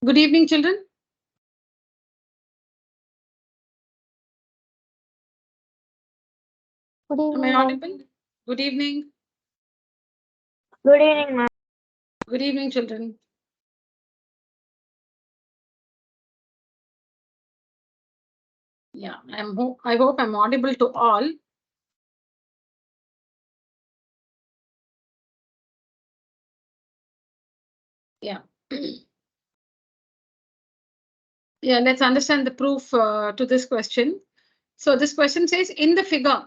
Good evening, children. Good Am evening, I ma'am. audible? Good evening. Good evening, ma'am. Good evening, children. Yeah, I hope I'm audible to all. Yeah. Yeah, let's understand the proof to this question. So this question says, in the figure,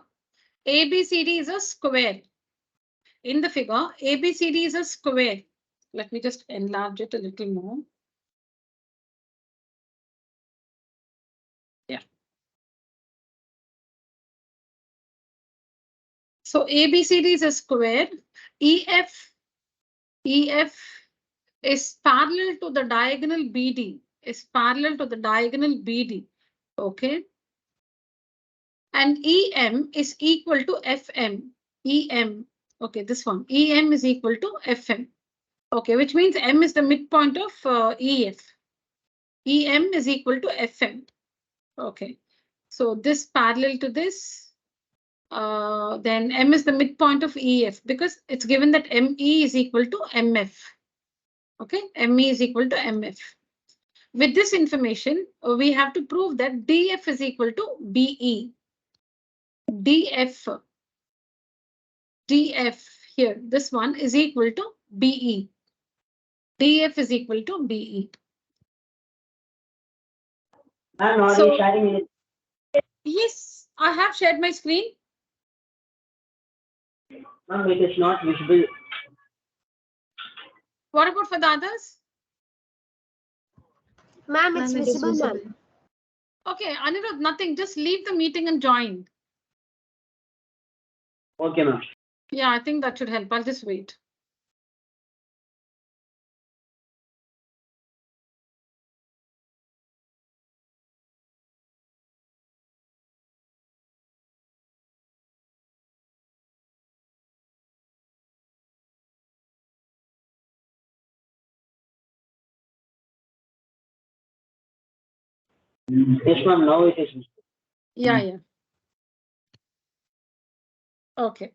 ABCD is a square. In the figure, ABCD is a square. Let me just enlarge it a little more. Yeah. So ABCD is a square. EF is parallel to the diagonal BD. Is parallel to the diagonal BD. Okay. And EM is equal to FM. EM. Okay, this one. EM is equal to FM. Okay, which means M is the midpoint of EF. EM is equal to FM. Okay. So this parallel to this, then M is the midpoint of EF because it's given that ME is equal to MF. Okay, ME is equal to MF. With this information, we have to prove that DF is equal to BE. DF here, this one is equal to BE. DF is equal to BE. So, sharing it? Yes, I have shared my screen. Ma'am, it is not visible. What about for the others? Ma'am, it's visible, ma'am. Okay, Anirudh, nothing. Just leave the meeting and join. Okay, ma'am. Yeah, I think that should help. I'll just wait. Yes, ma'am. Now it is. Yeah. Okay.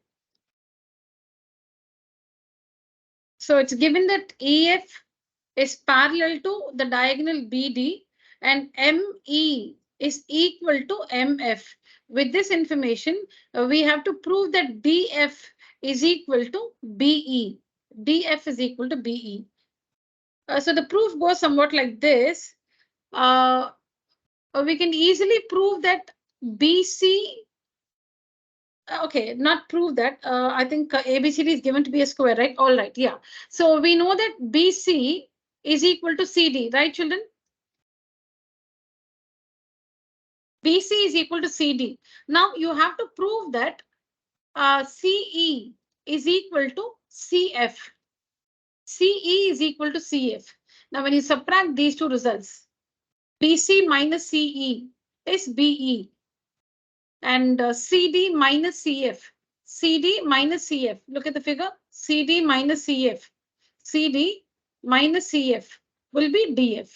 So it's given that EF is parallel to the diagonal BD and ME is equal to MF. With this information, we have to prove that DF is equal to BE. DF is equal to BE. So the proof goes somewhat like this. We can easily prove that BC. Okay, not prove that. I think ABCD is given to be a square, right? All right, yeah. So we know that BC is equal to CD, right, children? BC is equal to CD. Now you have to prove that CE is equal to CF. CE is equal to CF. Now when you subtract these two results, BC minus CE is BE. And CD minus CF. CD minus CF. Look at the figure. CD minus CF. CD minus CF will be DF.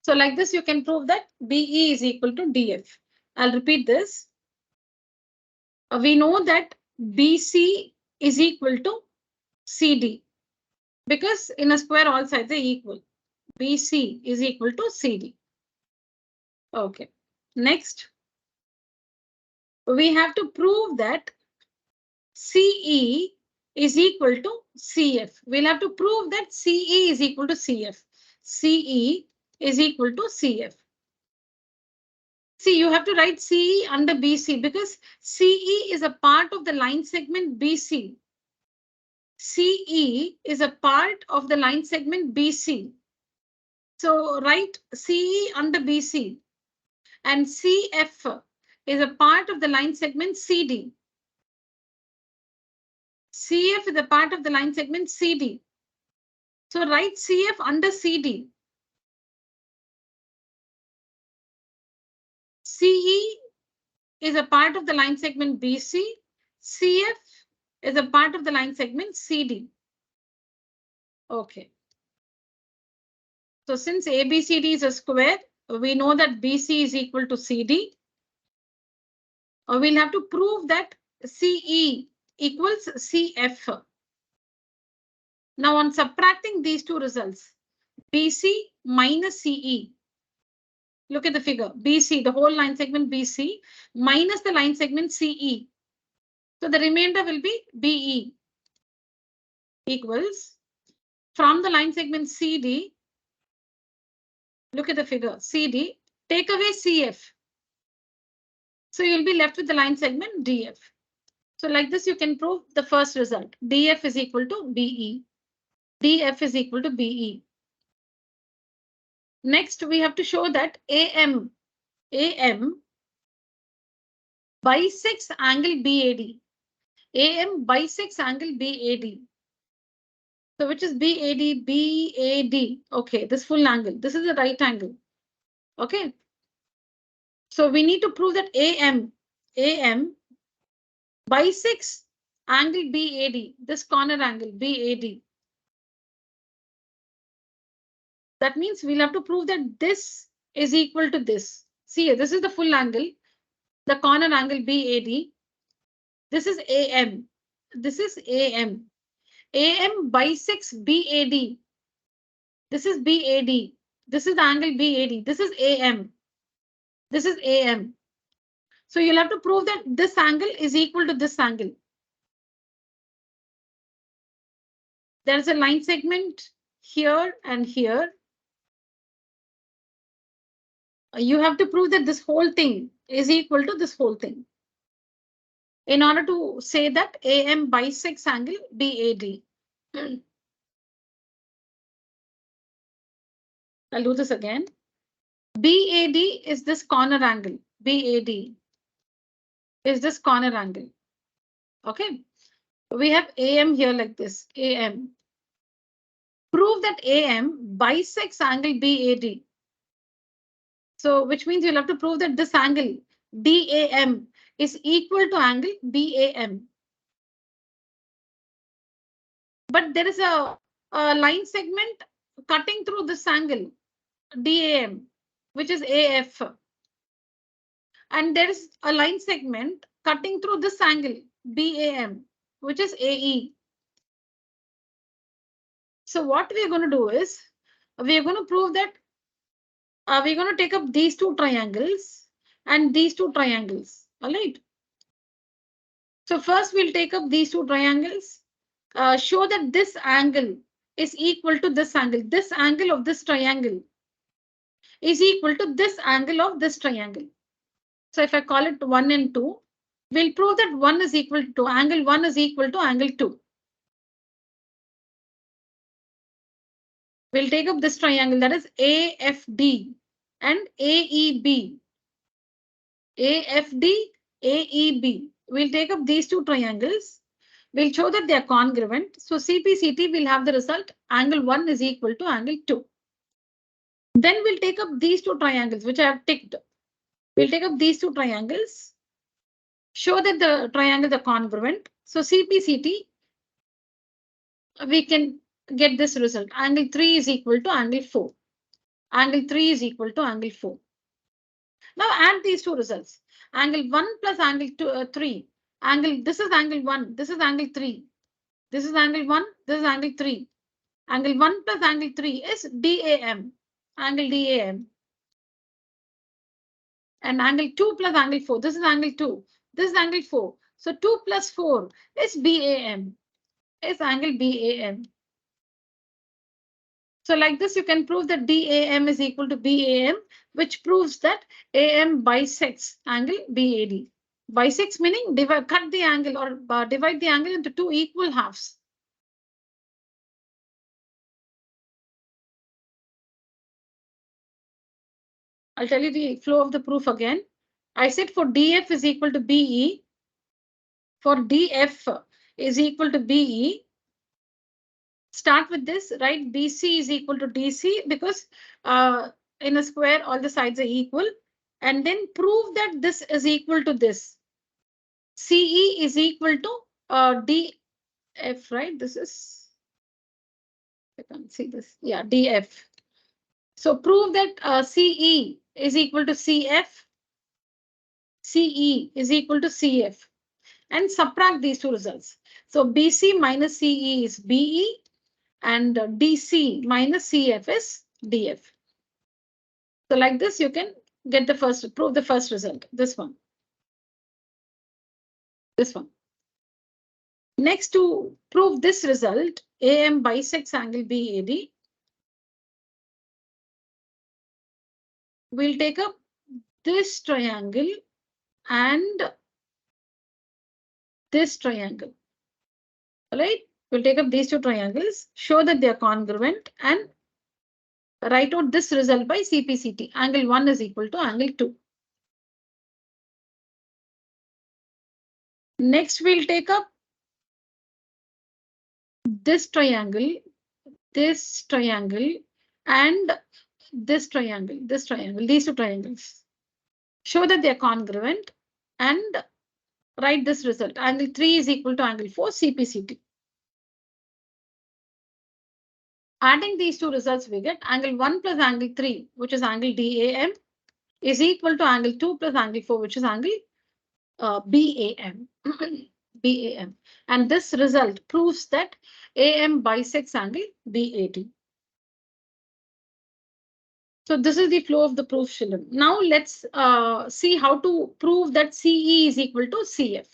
So like this, you can prove that BE is equal to DF. I'll repeat this. We know that BC is equal to CD because in a square all sides are equal. BC is equal to CD. Okay. Next, we have to prove that CE is equal to CF. We'll have to prove that CE is equal to CF. CE is equal to CF. See, you have to write CE under BC because CE is a part of the line segment BC. CE is a part of the line segment BC. So write CE under BC and CF is a part of the line segment CD. CF is a part of the line segment CD. So write CF under CD. CE is a part of the line segment BC. CF is a part of the line segment CD. Okay. So since ABCD is a square, we know that BC is equal to CD. We'll have to prove that CE equals CF. Now on subtracting these two results, BC minus CE. Look at the figure, BC, the whole line segment BC minus the line segment CE. So the remainder will be BE equals from the line segment CD. Look at the figure, CD, take away CF. So you'll be left with the line segment DF. So like this, you can prove the first result. DF is equal to BE. DF is equal to BE. Next, we have to show that AM bisects angle BAD. AM bisects angle BAD. So which is BAD? BAD. Okay, this full angle. This is the right angle. Okay. So we need to prove that AM bisects angle BAD, this corner angle BAD. That means we'll have to prove that this is equal to this. See, this is the full angle, the corner angle BAD. This is AM. This is AM. AM bisects BAD. This is BAD. This is the angle BAD. This is AM. This is AM. So you'll have to prove that this angle is equal to this angle. There's a line segment here and here. You have to prove that this whole thing is equal to this whole thing in order to say that AM bisects angle BAD. I'll do this again. BAD is this corner angle. BAD is this corner angle. Okay. We have AM here like this. AM. Prove that AM bisects angle BAD. So which means you'll have to prove that this angle DAM is equal to angle BAM. But there is a line segment cutting through this angle DAM, which is AF. And there is a line segment cutting through this angle BAM, which is AE. So what we are going to do is we are going to prove that we're going to take up these two triangles and these two triangles. All right. So first we'll take up these two triangles. Show that this angle is equal to this angle. This angle of this triangle is equal to this angle of this triangle. So if I call it 1 and 2, we'll prove that 1 is equal to angle 1 is equal to angle 2. We'll take up this triangle, that is AFD and AEB. AFD, AEB. We'll take up these two triangles. We'll show that they are congruent. So CPCT will have the result angle 1 is equal to angle 2. Then we'll take up these two triangles, which I have ticked. We'll take up these two triangles. Show that the triangles are congruent. So CPCT, we can get this result. Angle 3 is equal to angle 4. Angle 3 is equal to angle 4. Now add these two results. Angle 1 plus angle 3. This is angle 1. This is angle 3. This is angle 1. This is angle 3. Angle 1 plus angle 3 is DAM. Angle DAM. And angle 2 plus angle 4. This is angle 2. This is angle 4. So 2 plus 4 is BAM. Is angle BAM. So like this, you can prove that DAM is equal to BAM, which proves that AM bisects angle BAD. Bisects meaning cut the angle or divide the angle into two equal halves. I'll tell you the flow of the proof again. I said for DF is equal to BE. For DF is equal to BE. Start with this, right? BC is equal to DC because in a square, all the sides are equal. And then prove that this is equal to this. CE is equal to DF, right? This is, I can't see this. Yeah, DF. So prove that CE is equal to CF. CE is equal to CF. And subtract these two results. So BC minus CE is BE and DC minus CF is DF. So like this, you can get the first, prove the first result, this one. This one. Next, to prove this result, AM bisects angle BAD. We'll take up this triangle and this triangle. All right, we'll take up these two triangles, show that they are congruent, and write out this result by CPCT. Angle 1 is equal to angle 2. Next, we'll take up this triangle, and this triangle, these two triangles. Show that they are congruent and write this result. Angle 3 is equal to angle 4, CPCT. Adding these two results, we get angle 1 plus angle 3, which is angle DAM, is equal to angle 2 plus angle 4, which is angle BAM. BAM. And this result proves that AM bisects angle BAD. So this is the flow of the proof, Shilan. Now let's see how to prove that CE is equal to CF.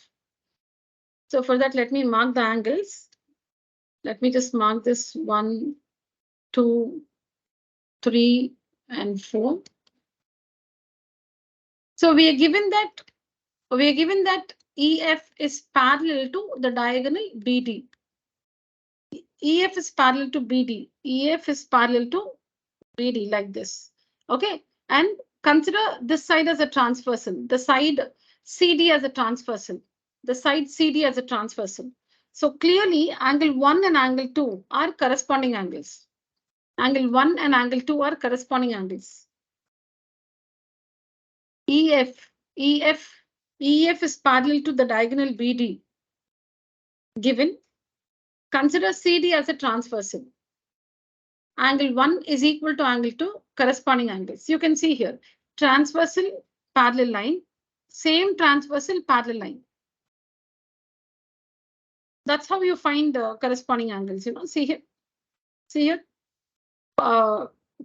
So for that, let me mark the angles. Let me just mark this 1, 2, 3, and 4. So we are given that EF is parallel to the diagonal BD. EF is parallel to BD. EF is parallel to BD like this. Okay. And consider this side as a transversal, the side CD as a transversal, the side CD as a transversal. So clearly angle 1 and angle 2 are corresponding angles. Angle 1 and angle 2 are corresponding angles. EF is parallel to the diagonal BD. Given, consider CD as a transversal. Angle 1 is equal to angle 2, corresponding angles. You can see here, transversal parallel line, same transversal parallel line. That's how you find the corresponding angles. See here,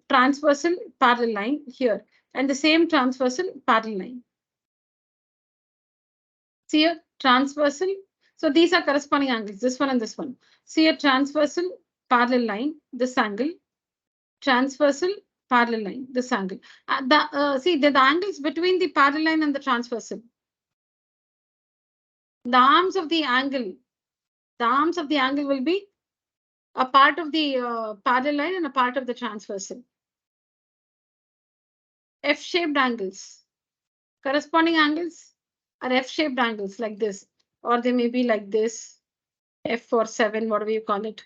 transversal parallel line here, and the same transversal parallel line. See here, transversal. So these are corresponding angles, this one and this one. See a transversal parallel line, this angle, transversal parallel line, this angle. See the angles between the parallel line and the transversal. The arms of the angle will be a part of the parallel line and a part of the transversal. F-shaped angles, corresponding angles are F-shaped angles like this, or they may be like this, F or 7, whatever you call it,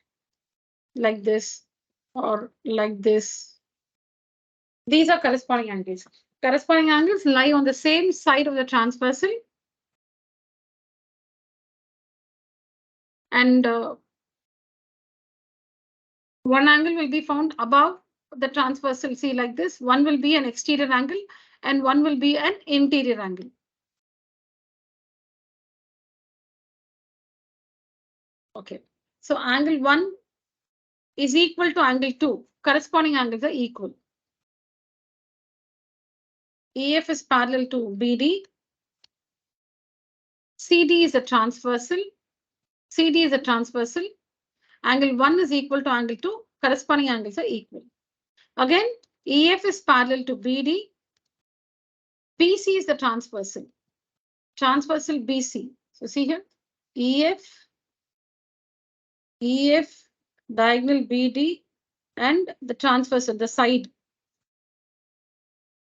like this, or like this. These are corresponding angles. Corresponding angles lie on the same side of the transversal, and one angle will be found above the transversal. See like this, one will be an exterior angle and one will be an interior angle. Okay, so angle 1 is equal to angle 2. Corresponding angles are equal. EF is parallel to BD. CD is a transversal. CD is a transversal. Angle 1 is equal to angle 2. Corresponding angles are equal. Again, EF is parallel to BD. BC is the transversal. Transversal BC. So see here, EF, diagonal BD, and the transversal, the side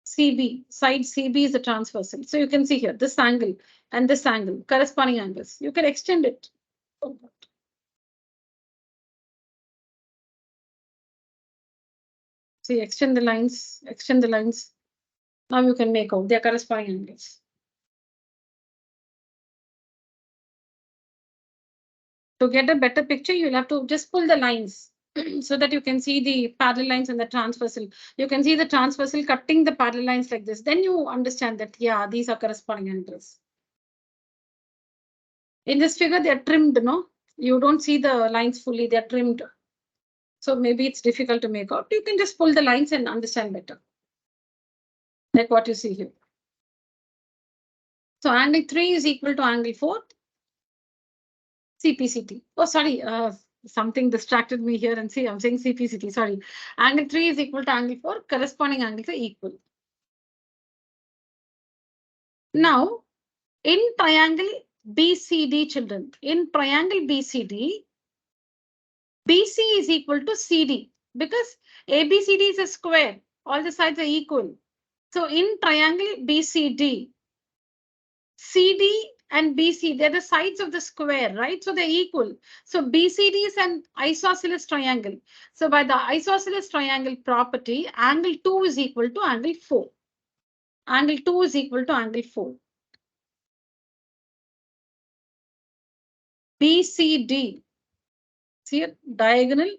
CB. Side CB is the transversal. So you can see here, this angle and this angle, corresponding angles. You can extend it. See, extend the lines, extend the lines. Now you can make out their corresponding angles. To get a better picture, you'll have to just pull the lines. so that you can see the parallel lines and the transversal. You can see the transversal cutting the parallel lines like this. Then you understand that, yeah, these are corresponding angles. In this figure, they are trimmed, no? You don't see the lines fully, they are trimmed. So maybe it's difficult to make out. You can just pull the lines and understand better. Like what you see here. So angle 3 is equal to angle 4. CPCT. Oh, sorry. Something distracted me here and see, I'm saying CPCT. Sorry. Angle 3 is equal to angle 4. Corresponding angles are equal. Now, in triangle BCD, children, in triangle BCD, BC is equal to CD because ABCD is a square. All the sides are equal. So in triangle BCD, CD and BC, they're the sides of the square, right? So they're equal. So BCD is an isosceles triangle. So by the isosceles triangle property, angle 2 is equal to angle 4. Angle 2 is equal to angle 4. BCD, see a diagonal,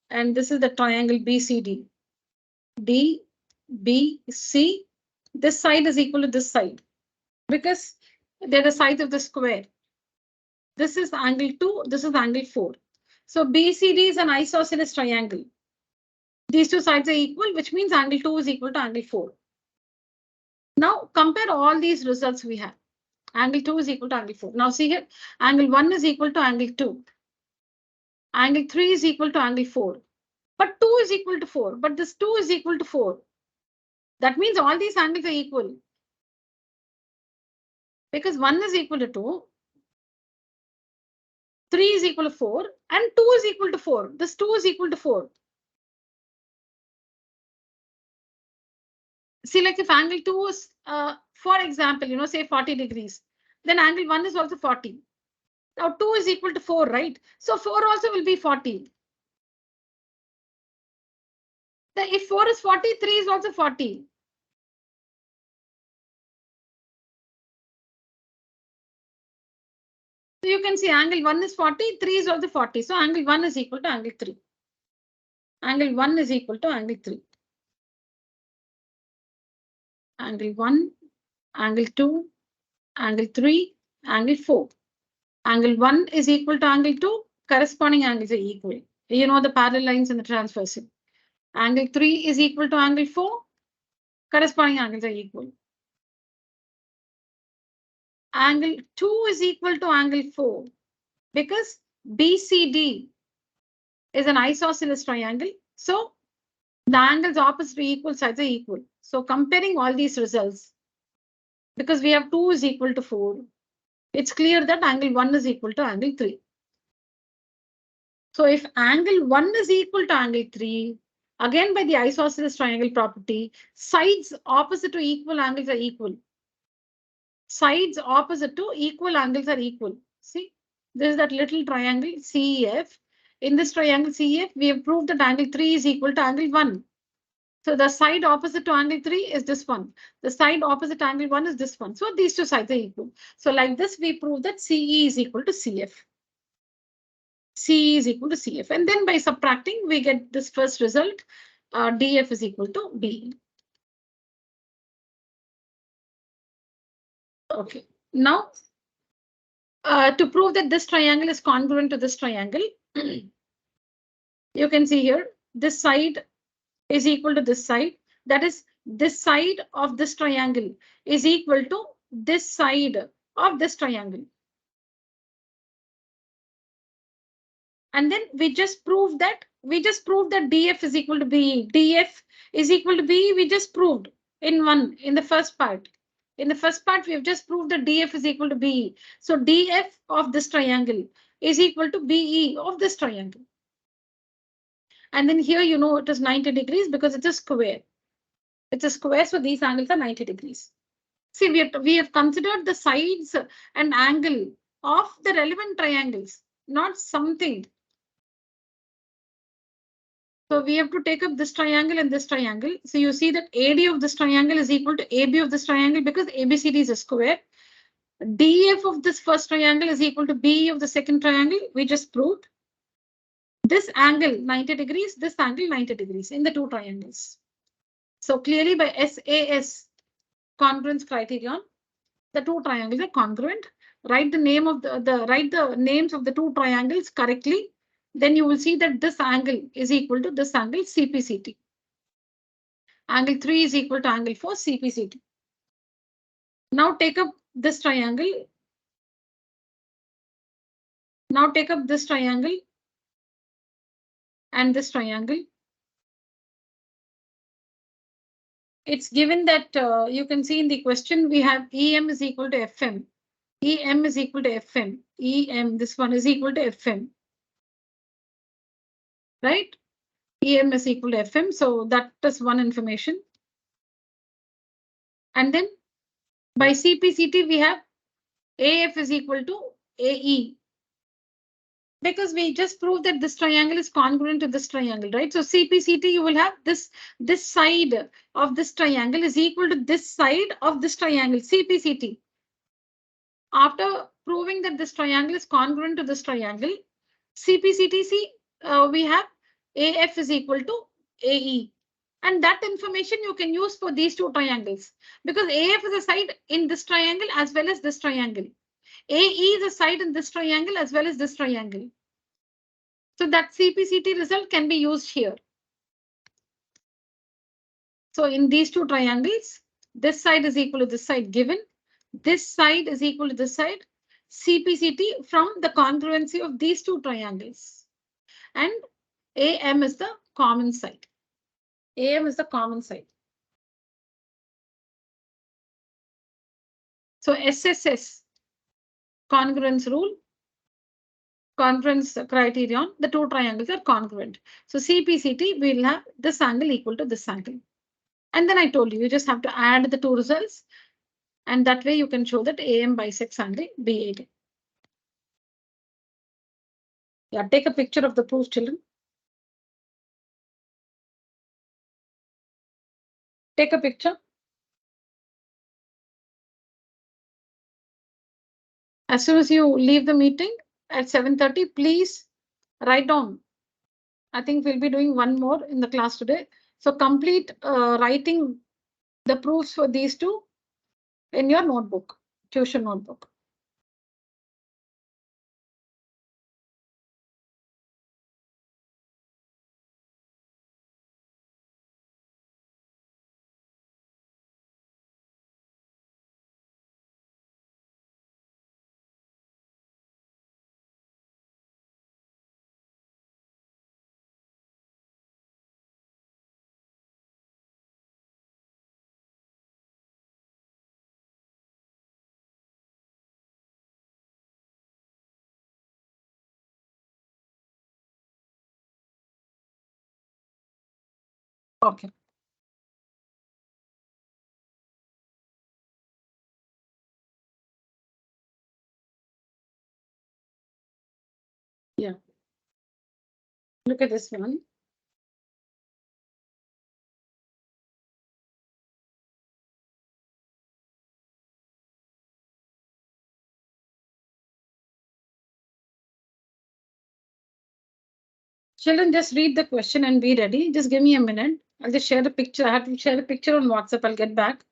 and this is the triangle BCD. D, B, C. This side is equal to this side because they're the sides of the square. This is angle 2, this is angle 4. So BCD is an isosceles triangle. These two sides are equal, which means angle 2 is equal to angle 4. Now compare all these results we have. Angle 2 is equal to angle 4. Now see here, angle 1 is equal to angle 2. Angle 3 is equal to angle 4. But 2 is equal to 4. But this 2 is equal to 4. That means all these angles are equal. Because 1 is equal to 2. 3 is equal to 4. And 2 is equal to 4. This 2 is equal to 4. See, like if angle 2 is, for example, say 40 degrees, then angle 1 is also 40. Now 2 is equal to 4, right? So 4 also will be 40. If 4 is 40, 3 is also 40. So you can see angle 1 is 40, 3 is also 40. So angle 1 is equal to angle 3. Angle 1 is equal to angle 3. Angle 1, angle 2, angle 3, angle 4. Angle 1 is equal to angle 2. Corresponding angles are equal. You know the parallel lines and the transversal. Angle 3 is equal to angle 4. Corresponding angles are equal. Angle 2 is equal to angle 4 because BCD is an isosceles triangle. So the angles opposite to equal sides are equal. So comparing all these results, because we have 2 is equal to 4, it's clear that angle 1 is equal to angle 3. So if angle 1 is equal to angle 3, again by the isosceles triangle property, sides opposite to equal angles are equal. Sides opposite to equal angles are equal. See, this is that little triangle CEF. In this triangle CEF, we have proved that angle 3 is equal to angle 1. So the side opposite to angle 3 is this one. The side opposite to angle 1 is this one. So these two sides are equal. So like this, we prove that CE is equal to CF. CE is equal to CF. And then by subtracting, we get this first result. DF is equal to BE. Okay. Now, to prove that this triangle is congruent to this triangle, you can see here, this side is equal to this side. That is, this side of this triangle is equal to this side of this triangle. And then we just proved that DF is equal to BE. DF is equal to BE. We just proved in the first part. In the first part, we have just proved that DF is equal to BE. So DF of this triangle is equal to BE of this triangle. And then here, it is 90 degrees because it's a square. It's a square, so these angles are 90 degrees. See, we have considered the sides and angle of the relevant triangles, not something. So we have to take up this triangle and this triangle. So you see that AD of this triangle is equal to AB of this triangle because ABCD is a square. DF of this first triangle is equal to BE of the second triangle. We just proved. this angle 90 degrees, this angle 90 degrees in the two triangles. So clearly by SAS congruence criterion, the two triangles are congruent. Write the name of write the names of the two triangles correctly. Then you will see that this angle is equal to this angle CPCT. Angle 3 is equal to angle 4 CPCT. Now take up this triangle. Now take up this triangle and this triangle. It's given that you can see in the question we have EM is equal to FM. EM is equal to FM. EM, this one is equal to FM. Right? EM is equal to FM. So that is one information. And then by CPCT, we have AF is equal to AE. Because we just proved that this triangle is congruent to this triangle, right? So CPCT, you will have this side of this triangle is equal to this side of this triangle, CPCT. After proving that this triangle is congruent to this triangle, CPCTC, we have AF is equal to AE. And that information you can use for these two triangles because AF is a side in this triangle as well as this triangle. AE is a side in this triangle as well as this triangle. So that CPCT result can be used here. So in these two triangles, this side is equal to this side given. This side is equal to this side. CPCT from the congruency of these two triangles. And AM is the common side. AM is the common side. So SSS, congruence rule, congruence criterion, the two triangles are congruent. So CPCT, we'll have this angle equal to this angle. And then I told you, you just have to add the two results. And that way you can show that AM bisects angle BAD. Yeah, take a picture of the proof, children. Take a picture. As soon as you leave the meeting at 7:30, please write down. I think we'll be doing one more in the class today. So complete writing the proofs for these two in your notebook, tuition notebook. Okay. Yeah. Look at this one. Children, just read the question and be ready. Just give me a minute. I'll just share the picture. I have to share the picture on WhatsApp. I'll get back.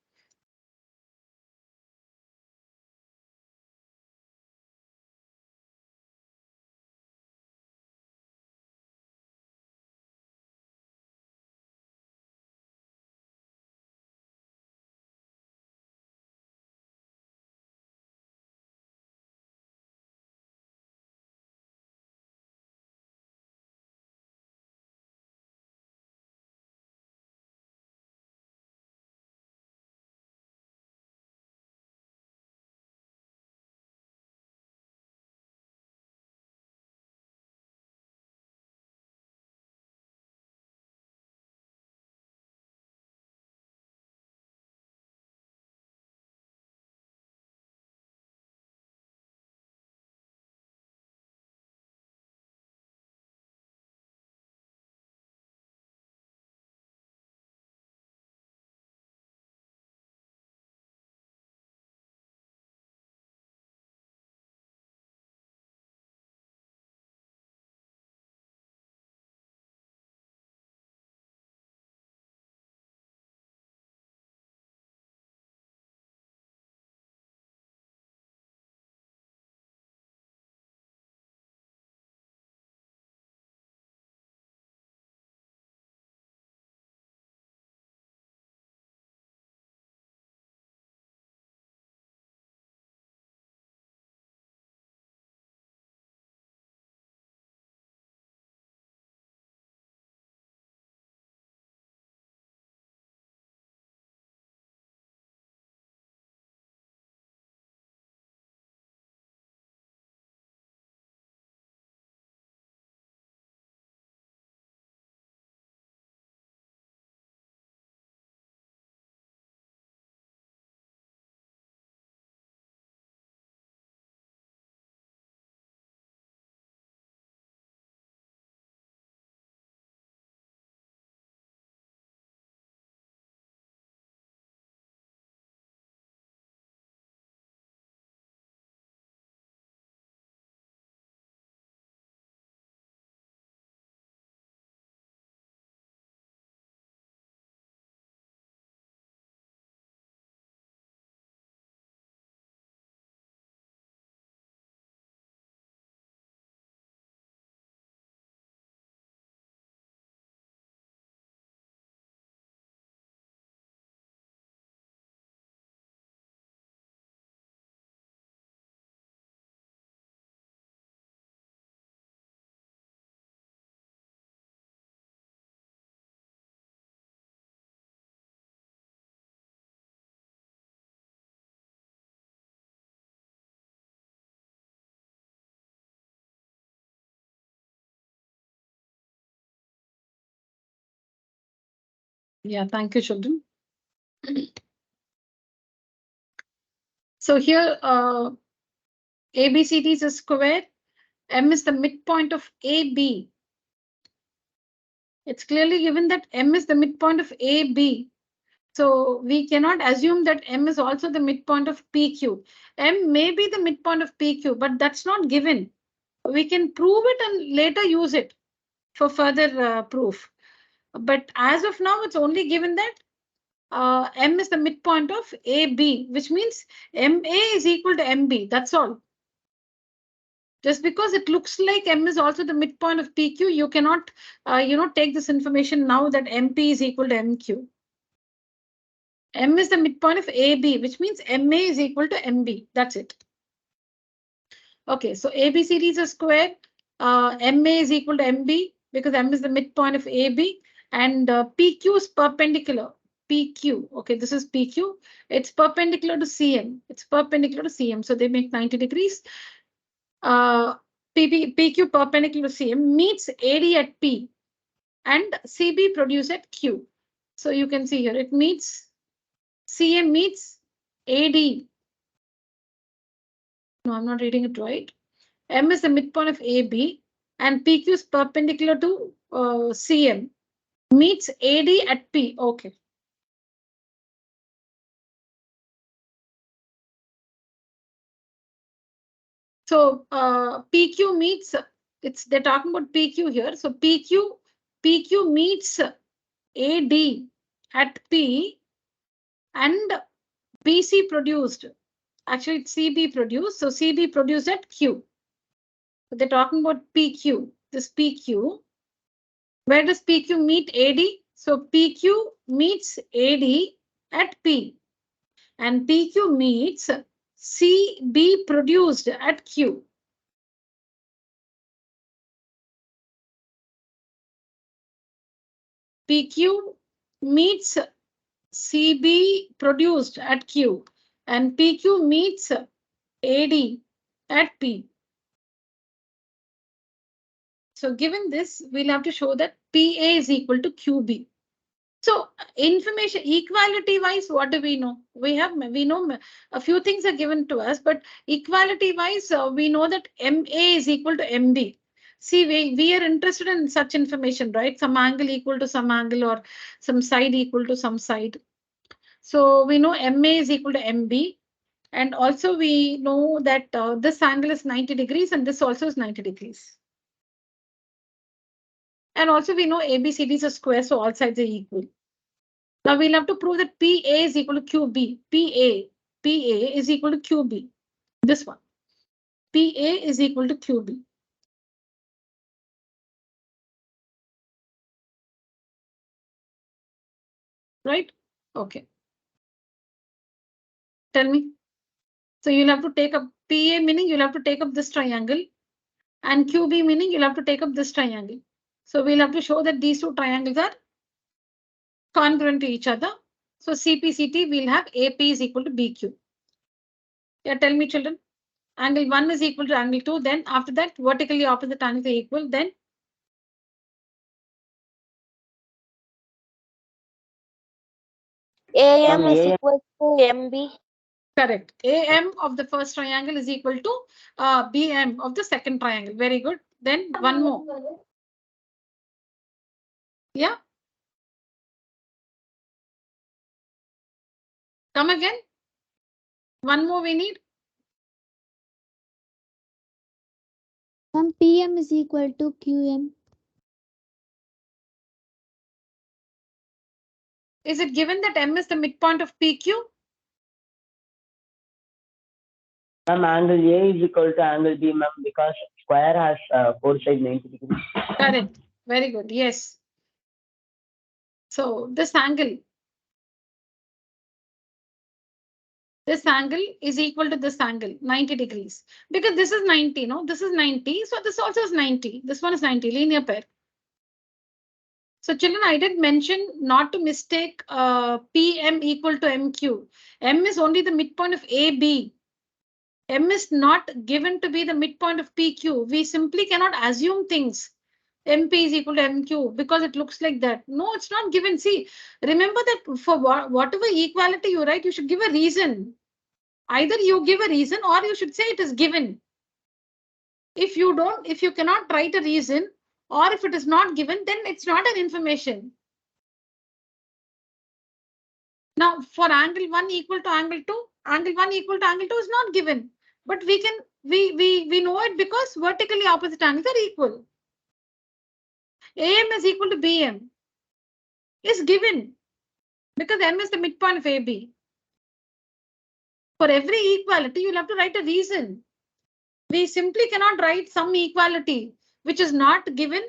Yeah, thank you, children. So here, ABCD is a square. M is the midpoint of AB. It's clearly given that M is the midpoint of AB. So we cannot assume that M is also the midpoint of PQ. M may be the midpoint of PQ, but that's not given. We can prove it and later use it for further proof. But as of now, it's only given that M is the midpoint of AB, which means MA is equal to MB. That's all. Just because it looks like M is also the midpoint of PQ, you cannot, take this information now that MP is equal to MQ. M is the midpoint of AB, which means MA is equal to MB. That's it. Okay, so ABCD is a square. MA is equal to MB because M is the midpoint of AB, and PQ is perpendicular. PQ, okay, this is PQ. It's perpendicular to CM. It's perpendicular to CM, so they make 90 degrees. PQ perpendicular to CM meets AD at P and CB produce at Q. So you can see here it meets CM meets AD. No, I'm not reading it right. M is the midpoint of AB and PQ is perpendicular to CM meets AD at P. Okay. So PQ meets, they're talking about PQ here. So PQ meets AD at P and BC produced. Actually, it's CB produced. So CB produced at Q. So they're talking about PQ. This PQ. Where does PQ meet AD? So PQ meets AD at P. And PQ meets CB produced at Q. PQ meets CB produced at Q. And PQ meets AD at P. So given this, we'll have to show that PA is equal to QB. So information equality wise, what do we know? We know a few things are given to us, but equality wise, we know that MA is equal to MB. See, we are interested in such information, right? Some angle equal to some angle or some side equal to some side. So we know MA is equal to MB. And also we know that this angle is 90 degrees and this also is 90 degrees. And also we know ABCD is a square, so all sides are equal. Now we'll have to prove that PA is equal to QB. PA is equal to QB. This one. PA is equal to QB. Right? Okay. Tell me. So you'll have to take up PA meaning you'll have to take up this triangle and QB meaning you'll have to take up this triangle. So we'll have to show that these two triangles are congruent to each other. So CPCT we'll have AP is equal to BQ. Yeah, tell me children. Angle 1 is equal to angle 2. Then after that vertically opposite angles are equal. Then AM is equal to MB. correct. AM of the first triangle is equal to BM of the second triangle. Very good. Then one more. Yeah. Come again. One more we need. PM is equal to QM. Is it given that M is the midpoint of PQ? Ma'am, angle A is equal to angle B, ma'am, because square has 4 sides 90 degrees. Correct. Very good. Yes. So this angle is equal to this angle, 90 degrees. Because this is 90, no? This is 90. So this also is 90. This one is 90, linear pair. So children, I did mention not to mistake PM equal to MQ. M is only the midpoint of AB. M is not given to be the midpoint of PQ. We simply cannot assume things. MP is equal to MQ because it looks like that. No, it's not given. See, remember that for whatever equality you write, you should give a reason. Either you give a reason or you should say it is given. If you cannot write a reason or if it is not given, then it's not an information. Now, for angle 1 equal to angle 2, angle 1 equal to angle 2 is not given. But we know it because vertically opposite angles are equal. AM is equal to BM is given because M is the midpoint of AB. For every equality, you'll have to write a reason. We simply cannot write some equality which is not given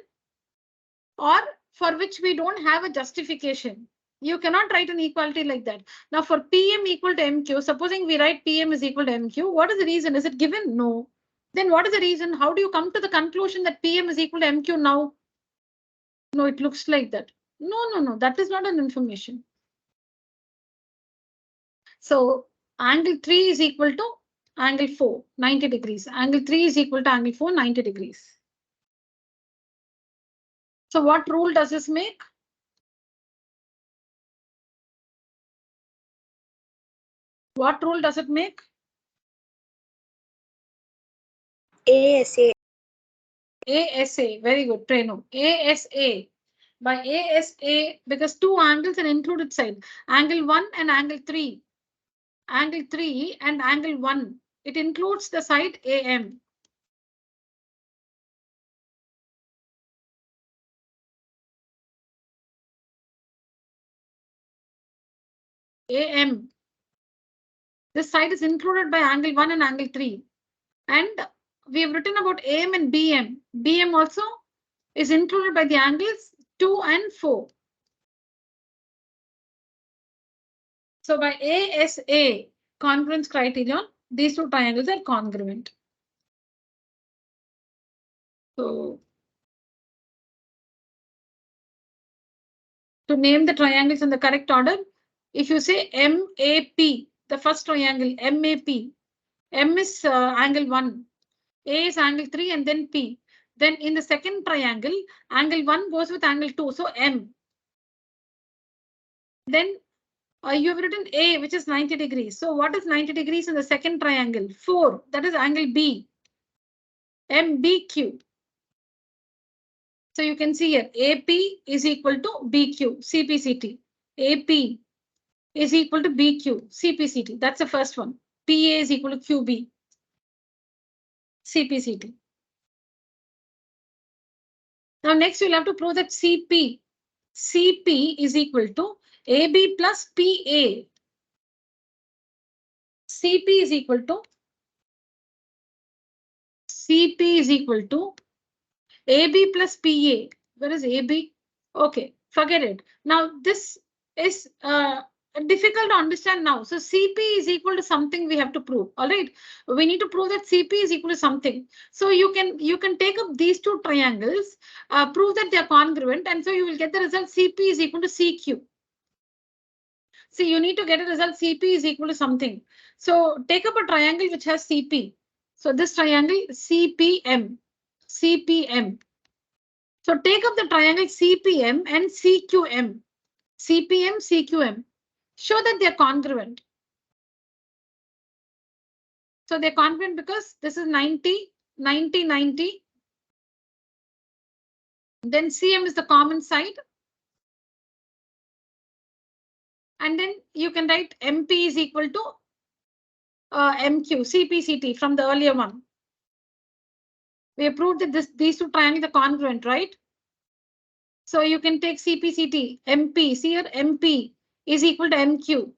or for which we don't have a justification. You cannot write an equality like that. Now for PM equal to MQ, supposing we write PM is equal to MQ, what is the reason? Is it given? No. Then what is the reason? How do you come to the conclusion that PM is equal to MQ now? No, it looks like that. No, that is not an information. So angle 3 is equal to angle 4, 90 degrees. Angle 3 is equal to angle 4, 90 degrees. So what rule does this make? What rule does it make? ASA. ASA, very good, Prenu. ASA. By ASA, because two angles are included side, angle 1 and angle 3. Angle 3 and angle 1. It includes the side AM. AM. This side is included by angle 1 and angle 3. And we have written about AM and BM. BM also is included by the angles 2 and 4. So by ASA congruence criterion, these two triangles are congruent. So to name the triangles in the correct order, if you say MAP, the first triangle MAP, M is angle 1, A is angle 3 and then P. Then in the second triangle, angle 1 goes with angle 2, so M. Then you have written A, which is 90 degrees. So what is 90 degrees in the second triangle? 4, that is angle B. MBQ. So you can see here AP is equal to BQ, CPCT. AP is equal to BQ, CPCT. That's the first one. PA is equal to QB, CPCT. Now next you'll have to prove that CP is equal to AB plus PA. CP is equal to AB plus PA. Where is AB? Okay, forget it. Now this is difficult to understand now. So CP is equal to something we have to prove. All right, we need to prove that CP is equal to something. So you can take up these two triangles, prove that they are congruent, and so you will get the result CP is equal to CQ. See, you need to get a result CP is equal to something. So take up a triangle which has CP. So this triangle CPM. So take up the triangle CPM and CQM. CPM, CQM. Show that they are congruent. So they're congruent because this is 90, 90, 90. Then CM is the common side. And then you can write MP is equal to MQ, CPCT from the earlier one. We have proved that these two triangles are congruent, right? So you can take CPCT, MP. See here, MP is equal to MQ.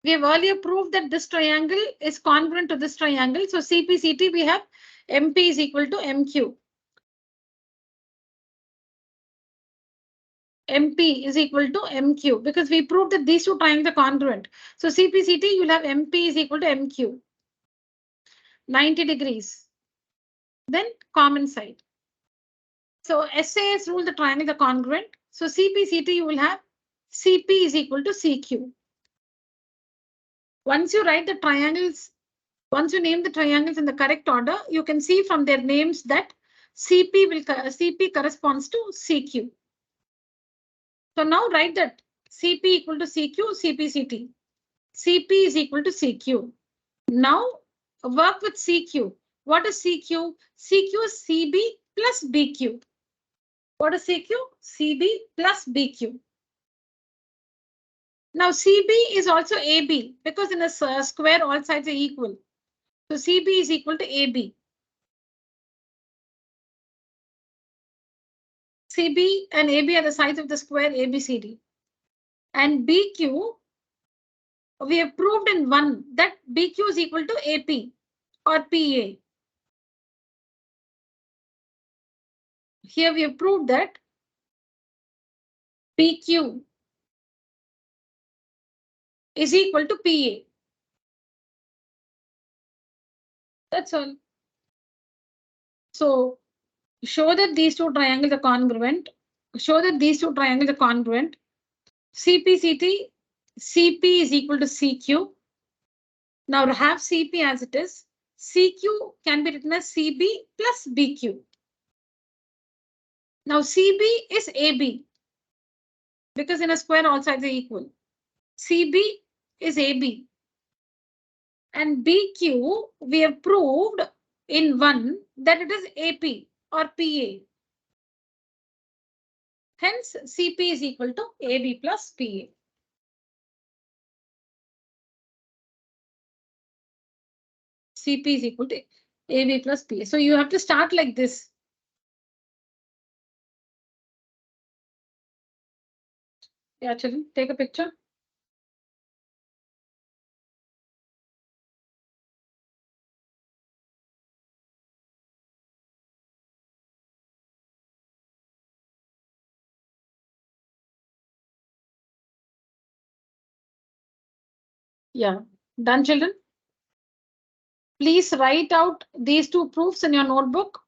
We have earlier proved that this triangle is congruent to this triangle. So CPCT, we have MP is equal to MQ. MP is equal to MQ because we proved that these two triangles are congruent. So CPCT, you'll have MP is equal to MQ. 90 degrees. Then common side. So SAS rule the triangles are congruent. So CPCT, you will have CP is equal to CQ. Once you write the triangles Once you name the triangles in the correct order, you can see from their names that CP corresponds to CQ. So now write that CP equal to CQ, CPCT. CP is equal to CQ. Now work with CQ. What is CQ? CQ is CB plus BQ. What is CQ? CB plus BQ. Now CB is also AB because in a square all sides are equal. So CB is equal to AB. CB and AB are the sides of the square ABCD. And BQ, we have proved in 1 that BQ is equal to AP or PA. Here we have proved that PQ is equal to PA. That's all. So show that these two triangles are congruent. Show that these two triangles are congruent. CPCT, CP is equal to CQ. Now have CP as it is. CQ can be written as CB plus BQ. Now CB is AB because in a square all sides are equal. CB is AB. And BQ, we have proved in 1 that it is AP or PA. Hence, CP is equal to AB plus PA. CP is equal to AB plus PA. So you have to start like this. Yeah, children, take a picture. Yeah, done, children. Please write out these two proofs in your notebook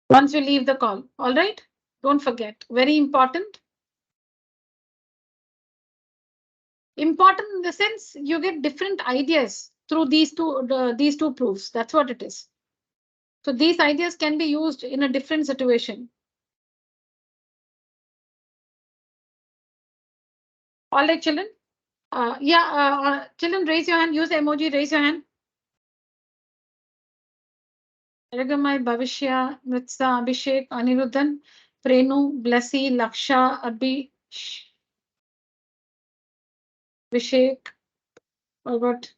once you leave the call. All right? Don't forget. Very important. Important in the sense you get different ideas through these two proofs. That's what it is. So these ideas can be used in a different situation. All right, children. Children, raise your hand. Use the emoji. Raise your hand. Ragamai, Bhavishya, Mritsa, Abhishek, Aniruddhan, Prenu, Blessy, Laksha, Abhishek, Robert,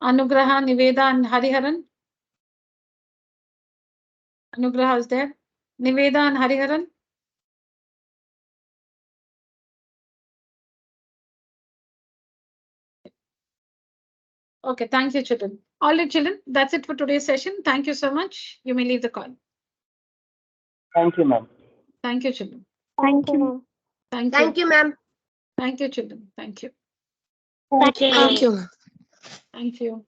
Anugraha, Niveda, and Hariharan. Anugraha is there. Niveda and Hariharan. Okay, thank you, children. All right, children, that's it for today's session. Thank you so much. You may leave the call. Thank you, ma'am. Thank you, children. Thank you. Thank you. Thank you, ma'am. Thank you, children. Thank you. Thank you. Thank you.